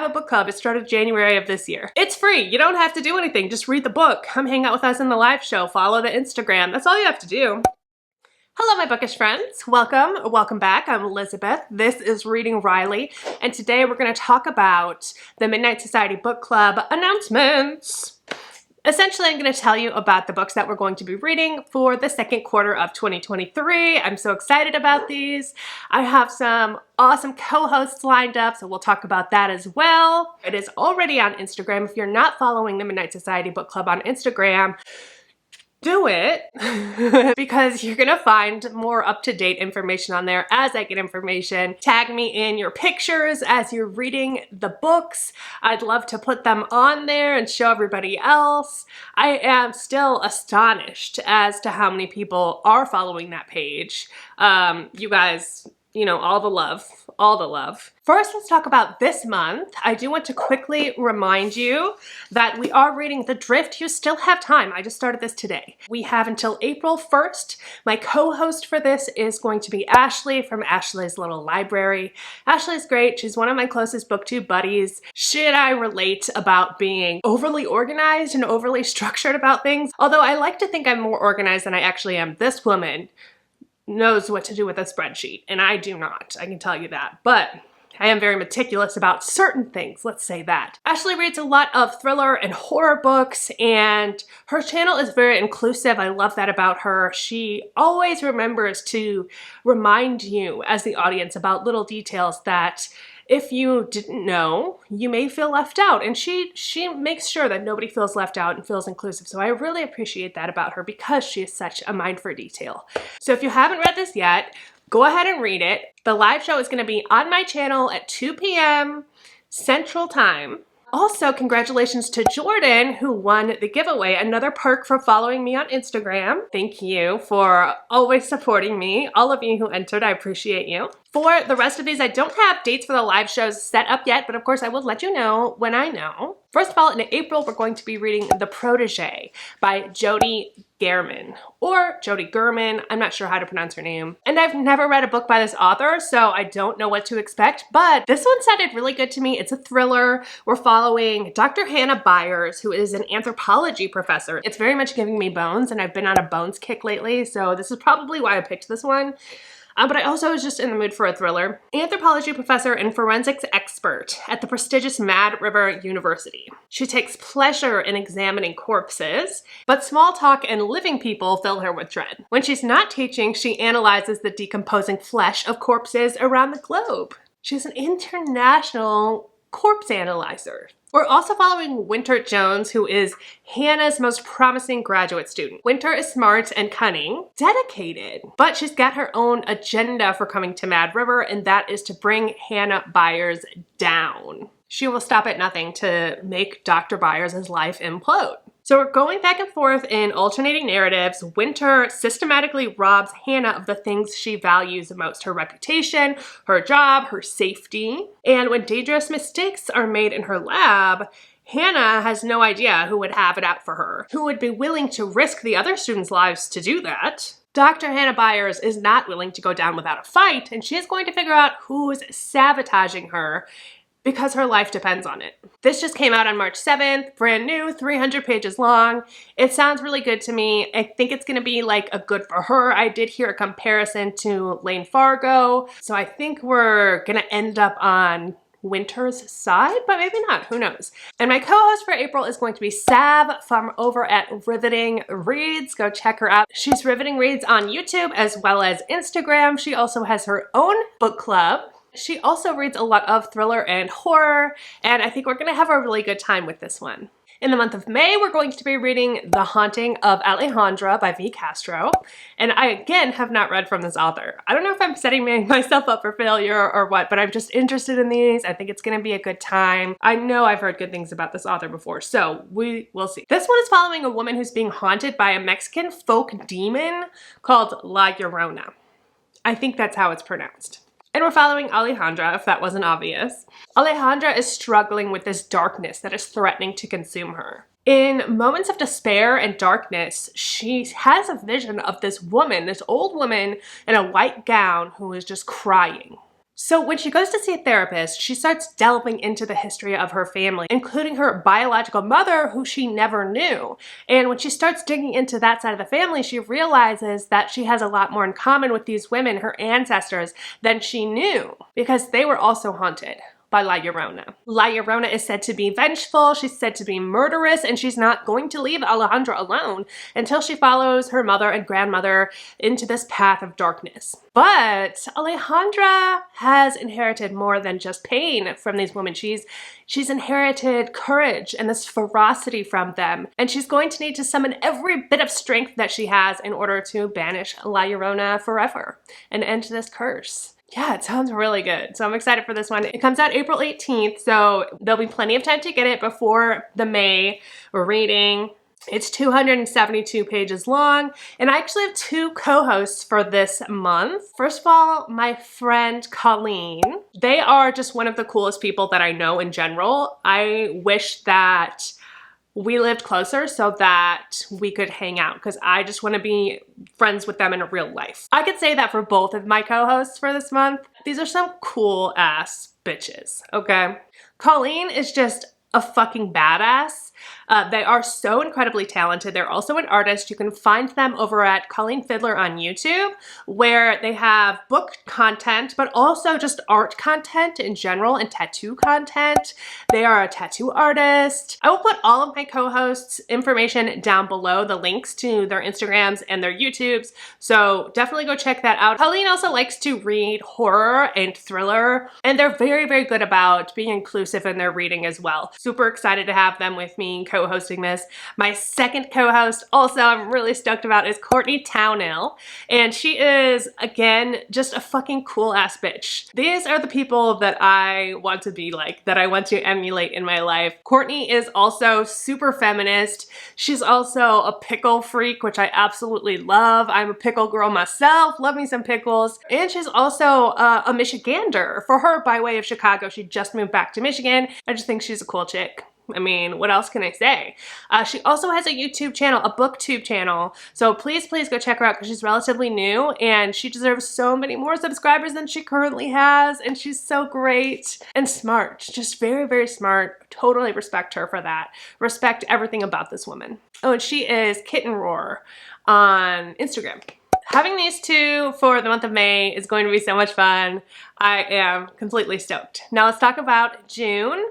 have a book club. It started January of this year. It's free. You don't have to do anything. Just read the book. Come hang out with us in the live show. Follow the Instagram. That's all you have to do. Hello, my bookish friends. Welcome back. I'm Elizabeth. This is Reading Riley, and today we're going to talk about the Midnight Society Book Club announcements. Essentially, I'm going to tell you about the books that we're going to be reading for the second quarter of 2023. I'm so excited about these. I have some awesome co-hosts lined up, so we'll talk about that as well. It is already on Instagram. If you're not following the Midnight Society Book Club on Instagram, do it because you're gonna find more up-to-date information on there as I get information. Tag me in your pictures as you're reading the books. I'd love to put them on there and show everybody else. I am still astonished as to how many people are following that page. You guys, you know, all the love. First, let's talk about this month. I do want to quickly remind you that we are reading The Drift. You still have time. I just started this today. We have until April 1st. My co-host for this is going to be Ashley from Ashley's Little Library. Ashley's great. She's one of my closest booktube buddies. She and I relate about being overly organized and overly structured about things. Although I like to think I'm more organized than I actually am. This woman knows what to do with a spreadsheet, and I do not. I can tell you that. But I am very meticulous about certain things, let's say that. Ashley reads a lot of thriller and horror books, and her channel is very inclusive. I love that about her. She always remembers to remind you as the audience about little details that if you didn't know, you may feel left out. And she makes sure that nobody feels left out and feels inclusive. So I really appreciate that about her because she is such a mind for detail. So if you haven't read this yet, go ahead and read it. The live show is going to be on my channel at 2 p.m. Central Time. Also, congratulations to Jordan, who won the giveaway. Another perk for following me on Instagram. Thank you for always supporting me. All of you who entered, I appreciate you. For the rest of these, I don't have dates for the live shows set up yet, but of course I will let you know when I know. First of all, in April, we're going to be reading The Protege by Jody Gehrman, or Jody Gehrman. I'm not sure how to pronounce her name. And I've never read a book by this author, so I don't know what to expect, but this one sounded really good to me. It's a thriller. We're following Dr. Hannah Byers, who is an anthropology professor. It's very much giving me Bones, and I've been on a Bones kick lately, so this is probably why I picked this one. But I also was just in the mood for a thriller. Anthropology professor and forensics expert at the prestigious Mad River University. She takes pleasure in examining corpses, but small talk and living people fill her with dread. When she's not teaching, she analyzes the decomposing flesh of corpses around the globe. She's an international corpse analyzer. We're also following Winter Jones, who is Hannah's most promising graduate student. Winter is smart and cunning, dedicated, but she's got her own agenda for coming to Mad River, and that is to bring Hannah Byers down. She will stop at nothing to make Dr. Byers' life implode. So we're going back and forth in alternating narratives. Winter systematically robs Hannah of the things she values most: her reputation, her job, her safety. And when dangerous mistakes are made in her lab, Hannah has no idea who would have it out for her, who would be willing to risk the other students' lives to do that. Dr. Hannah Byers is not willing to go down without a fight, and she is going to figure out who's sabotaging her because her life depends on it. This just came out on March 7th, brand new, 300 pages long. It sounds really good to me. I think it's gonna be like a good for her. I did hear a comparison to Lane Fargo, so I think we're gonna end up on Winter's side, but maybe not, who knows. And my co-host for April is going to be Sav from over at Riveting Reads. Go check her out. She's Riveting Reads on YouTube as well as Instagram. She also has her own book club. She also reads a lot of thriller and horror, and I think we're gonna have a really good time with this one. In the month of May, we're going to be reading The Haunting of Alejandra by V. Castro, and I again have not read from this author. I don't know if I'm setting myself up for failure or what, but I'm just interested in these. I think it's gonna be a good time. I know I've heard good things about this author before, so we will see. This one is following a woman who's being haunted by a Mexican folk demon called La Llorona. I think that's how it's pronounced. And we're following Alejandra, if that wasn't obvious. Alejandra is struggling with this darkness that is threatening to consume her. In moments of despair and darkness, she has a vision of this woman, this old woman in a white gown who is just crying. So when she goes to see a therapist, she starts delving into the history of her family, including her biological mother, who she never knew. And when she starts digging into that side of the family, she realizes that she has a lot more in common with these women, her ancestors, than she knew, because they were also haunted by La Llorona. La Llorona is said to be vengeful, she's said to be murderous, and she's not going to leave Alejandra alone until she follows her mother and grandmother into this path of darkness. But Alejandra has inherited more than just pain from these women. She's inherited courage and this ferocity from them, and she's going to need to summon every bit of strength that she has in order to banish La Llorona forever and end this curse. Yeah, it sounds really good. So I'm excited for this one. It comes out April 18th, so there'll be plenty of time to get it before the May reading. It's 272 pages long, and I actually have two co-hosts for this month. First of all, my friend COLLEEN. They are just one of the coolest people that I know in general. I wish that we lived closer so that we could hang out, because I just want to be friends with them in real life. I could say that for both of my co-hosts for this month. These are some cool ass bitches, okay? COLLEEN is just a fucking badass. They are so incredibly talented. They're also an artist. You can find them over at Colleen Fiddler on YouTube, where they have book content, but also just art content in general and tattoo content. They are a tattoo artist. I will put all of my co-hosts' information down below, the links to their Instagrams and their YouTubes, so definitely go check that out. Colleen also likes to read horror and thriller, and they're very, very good about being inclusive in their reading as well. Super excited to have them with me co-hosting this. My second co-host also I'm really stoked about is Courtney Townell, and she is, again, just a fucking cool ass bitch. These are the people that I want to be like, that I want to emulate in my life. Courtney is also super feminist. She's also a pickle freak, which I absolutely love. I'm a pickle girl myself, love me some pickles. And she's also a Michigander. For her, by way of Chicago, she just moved back to Michigan. I just think she's a cool chick. I mean, what else can I say? She also has a YouTube channel, a booktube channel. So please, please go check her out, because she's relatively new and she deserves so many more subscribers than she currently has. And she's so great and smart, just very, very smart. Totally respect her for that. Respect everything about this woman. Oh, and she is Kitten Roar on Instagram. Having these two for the month of May is going to be so much fun. I am completely stoked. Now let's talk about June.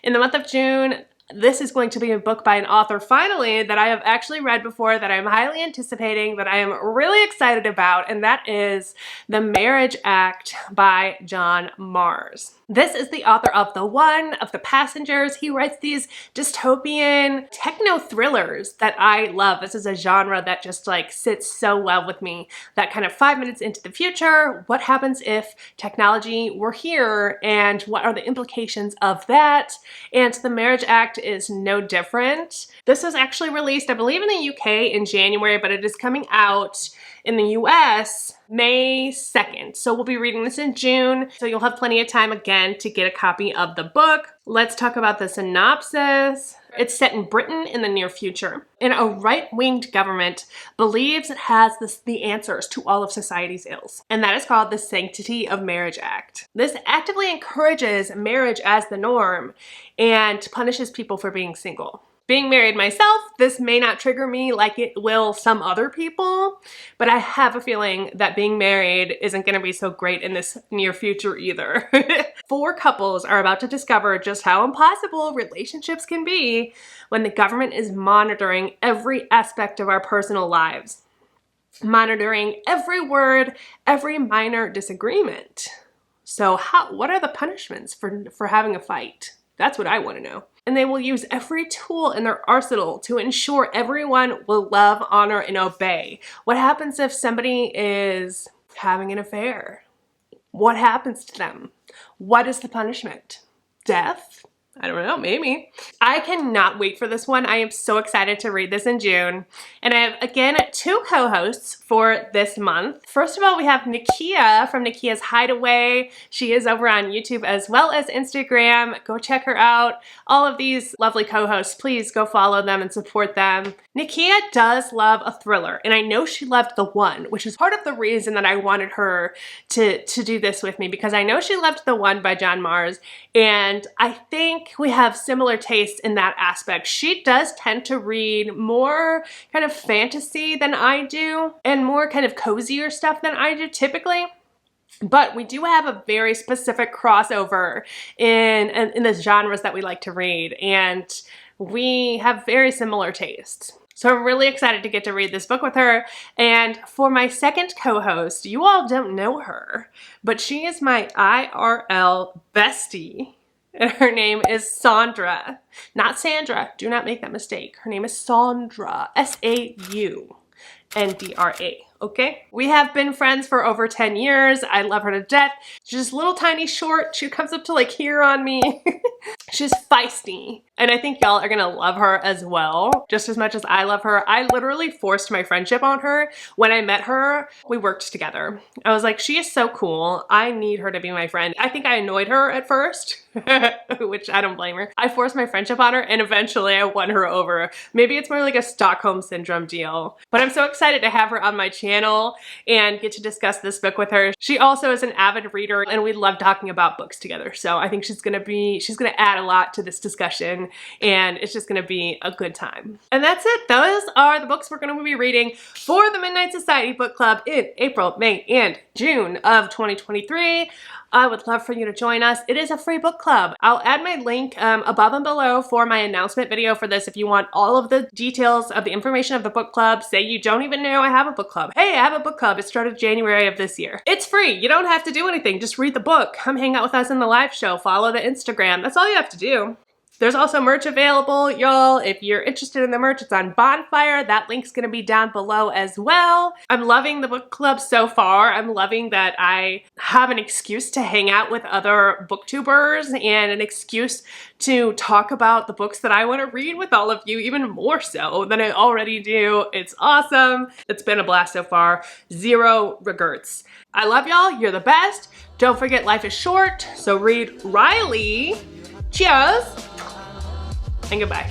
In the month of June, this is going to be a book by an author, finally, that I have actually read before, that I'm highly anticipating, that I am really excited about, and that is The Marriage Act by John Marrs. This is the author of The One, of The Passengers. He writes these dystopian techno thrillers that I love. This is a genre that just like sits so well with me. That kind of 5 minutes into the future, what happens if technology were here, and what are the implications of that? And The Marriage Act is no different. This was actually released, I believe, in the UK in January, but it is coming out in the US May 2nd. So we'll be reading this in June, so you'll have plenty of time again to get a copy of the book. Let's talk about the synopsis. It's set in Britain in the near future, and a right-winged government believes it has the answers to all of society's ills, and that is called the Sanctity of Marriage Act. This actively encourages marriage as the norm and punishes people for being single. Being married myself, this may not trigger me like it will some other people, but I have a feeling that being married isn't going to be so great in this near future either. 4 couples are about to discover just how impossible relationships can be when the government is monitoring every aspect of our personal lives. Monitoring every word, every minor disagreement. So what are the punishments for having a fight? That's what I want to know. And they will use every tool in their arsenal to ensure everyone will love, honor, and obey. What happens if somebody is having an affair? What happens to them? What is the punishment? Death? I don't know, maybe. I cannot wait for this one. I am so excited to read this in June. And I have, again, 2 co-hosts for this month. First of all, we have NAKIA from NAKIA's Hideaway. She is over on YouTube as well as Instagram. Go check her out. All of these lovely co-hosts, please go follow them and support them. NAKIA does love a thriller, and I know she loved The One, which is part of the reason that I wanted her to do this with me, because I know she loved The One by John Mars, and I think we have similar tastes in that aspect. She does tend to read more kind of fantasy than I do, and more kind of cozier stuff than I do typically. But we do have a very specific crossover in the genres that we like to read, and we have very similar tastes. So I'm really excited to get to read this book with her. And for my second co-host, you all don't know her, but she is my IRL bestie. And her name is Saundra. Not Sandra. Do not make that mistake. Her name is Saundra. S-A-U-N-D-R-A. Okay? We have been friends for over 10 years. I love her to death. She's just a little tiny short. She comes up to like here on me. She's feisty. And I think y'all are gonna love her as well, just as much as I love her. I literally forced my friendship on her. When I met her, we worked together. I was like, she is so cool. I need her to be my friend. I think I annoyed her at first, which I don't blame her. I forced my friendship on her and eventually I won her over. Maybe it's more like a Stockholm Syndrome deal. But I'm so excited to have her on my channel and get to discuss this book with her. She also is an avid reader and we love talking about books together. So I think she's gonna add a lot to this discussion, and it's just gonna be a good time. And that's it. Those are the books we're gonna be reading for the Midnight Society Book Club in April, May, and June of 2023. I would love for you to join us. It is a free book club. I'll add my link above and below for my announcement video for this if you want all of the details of the information of the book club. Say you don't even know I have a book club. Hey, I have a book club. It started January of this year. It's free. You don't have to do anything. Just read the book. Come hang out with us in the live show. Follow the Instagram. That's all you have to do. There's also merch available, y'all. If you're interested in the merch, it's on Bonfire. That link's gonna be down below as well. I'm loving the book club so far. I'm loving that I have an excuse to hang out with other booktubers and an excuse to talk about the books that I want to read with all of you, even more so than I already do. It's awesome. It's been a blast so far. Zero regrets. I love y'all. You're the best. Don't forget, life is short, so read Riley. Cheers and goodbye.